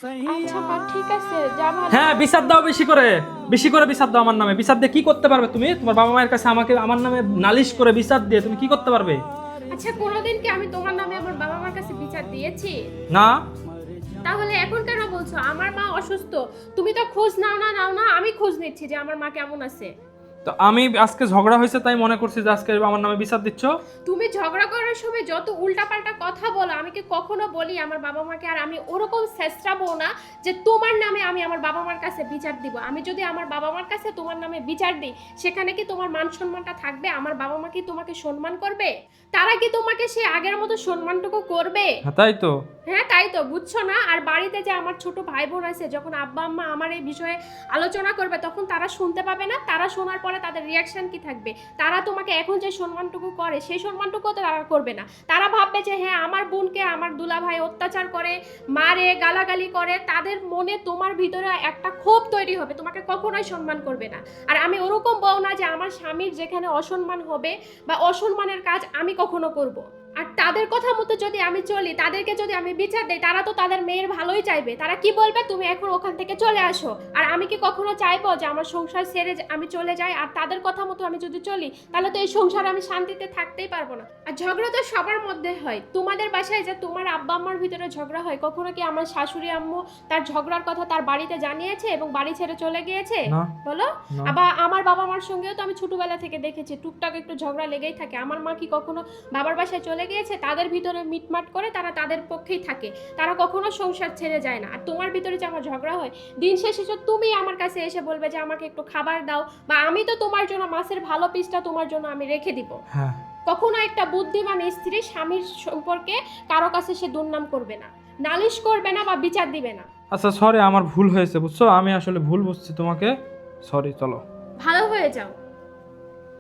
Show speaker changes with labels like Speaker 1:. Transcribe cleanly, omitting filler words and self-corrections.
Speaker 1: আচ্ছা মা ঠিক আছে, যা ভালো।
Speaker 2: হ্যাঁ বিচার দাও, বেশি করে বিচার দাও আমার নামে। বিচার দিয়ে কি করতে পারবে তুমি? তোমার বাবা মায়ের কাছে আমাকে আমার নামে নালিশ করে বিচার দিয়ে তুমি কি করতে পারবে?
Speaker 1: আচ্ছা কোনোদিন কি আমি তোমার নামে আমার বাবা মার কাছে বিচার দিয়েছি?
Speaker 2: না।
Speaker 1: তাহলে এখন কেন বলছো আমার মা অসুস্থ? তুমি তো খোঁজ নাও না, আমি খোঁজ নিচ্ছি যে আমার মা কেমন আছে।
Speaker 2: তো আমি আজকে ঝগড়া হয়েছে তাই মনে করছি যে আজকে আমার নামে বিচার দিচ্ছ।
Speaker 1: তুমি ঝগড়া করার সময় যত উল্টাপাল্টা কথা বলো, আমি কি কখনো বলি আমার বাবা মাকে? আর আমি ওরকম চেষ্টাবো না যে তোমার নামে আমি আমার বাবা মার কাছে বিচার দিব। আমি যদি আমার বাবা মার কাছে তোমার নামে বিচার দিই, সেখানে কি তোমার মান সম্মানটা থাকবে? আমার বাবা মা কি তোমাকে সম্মান করবে? তারা কি তোমাকে সে আগের মতো সম্মানটুকু করবে?
Speaker 2: হ্যাঁ তাই তো।
Speaker 1: হ্যাঁ তাই তো, বুঝছো না? আর বাড়িতে যে আমার ছোট ভাই বোন আছে, যখন আব্বা আম্মা আমার এই বিষয়ে আলোচনা করবে, তখন তারা শুনতে পাবে না? তারা শোনার পরে তাদের রিয়াকশন কি থাকবে? তারা তোমাকে এখন যে সম্মানটুকু করে, সেই সম্মানটুকু তো তারা করবে না। তারা ভাববে যে হ্যাঁ আমার বোনকে আমার দুলাভাই অত্যাচার করে, মারে, গালাগালি করে। তাদের মনে তোমার ভিতরে একটা ক্ষোভ তৈরি হবে, তোমাকে কখনোই সম্মান করবে না। আর আমি ওরকম বউ না যে আমার স্বামীর যেখানে অসম্মান হবে বা অসম্মানের কাজ আমি কখনো করব। আর তাদের কথা মতো যদি আমি চলি, তাদেরকে যদি আমি বিচার দেই, তারা তো তাদের মেয়ের ভালোই চাইবে। তারা কি বলবে? তুমি এখন ওখান থেকে চলে আসো। আর আমি কি কখনো চাইবো যে আমার সংসার ছেড়ে আমি চলে যাই? আর তাদের কথা মতো আমি যদি চলি, তাহলে তো এই সংসারে আমি শান্তিতে থাকতেই পারবো না। আর ঝগড়া তো সবার মধ্যে হয়। তোমাদের বাসায় যে তোমার আব্বা আম্মার ভিতরে ঝগড়া হয়, কখনো কি আমার শাশুড়ি আম্মু তার ঝগড়ার কথা তার বাড়িতে জানিয়েছে এবং বাড়ি ছেড়ে চলে গিয়েছে?
Speaker 2: না।
Speaker 1: বলো।
Speaker 2: না।
Speaker 1: আবার আমার বাবা মার সঙ্গেও তো আমি ছোটবেলা থেকে দেখেছি টুকটাক একটু ঝগড়া লেগেই থাকে। আমার মা কি কখনো বাবার বাসায় চলে গিয়েছে? তাদের ভিতরে মিটমাট করে তারা তাদের পক্ষেই থাকে, তারা কখনো সংসার ছেড়ে যায় না। আর তোমার ভিতরে যে আমার ঝগড়া হয়, দিন শেষে তো তুমি আমার কাছে এসে বলবে যে আমাকে একটু খাবার দাও, বা আমি তো তোমার জন্য মাছের ভালো পিসটা তোমার জন্য আমি রেখে দিব।
Speaker 2: হ্যাঁ।
Speaker 1: কখনো একটা বুদ্ধিমান স্ত্রী স্বামীর সম্পর্কে কারো কাছে সে দুর্নাম করবে না, নালিশ করবে না বা বিচার দিবে না।
Speaker 2: আচ্ছা সরি, আমার ভুল হয়েছে বুঝছো, আমি আসলে ভুল বুঝছি তোমাকে। সরি, চলো।
Speaker 1: ভালো হয়ে যাও।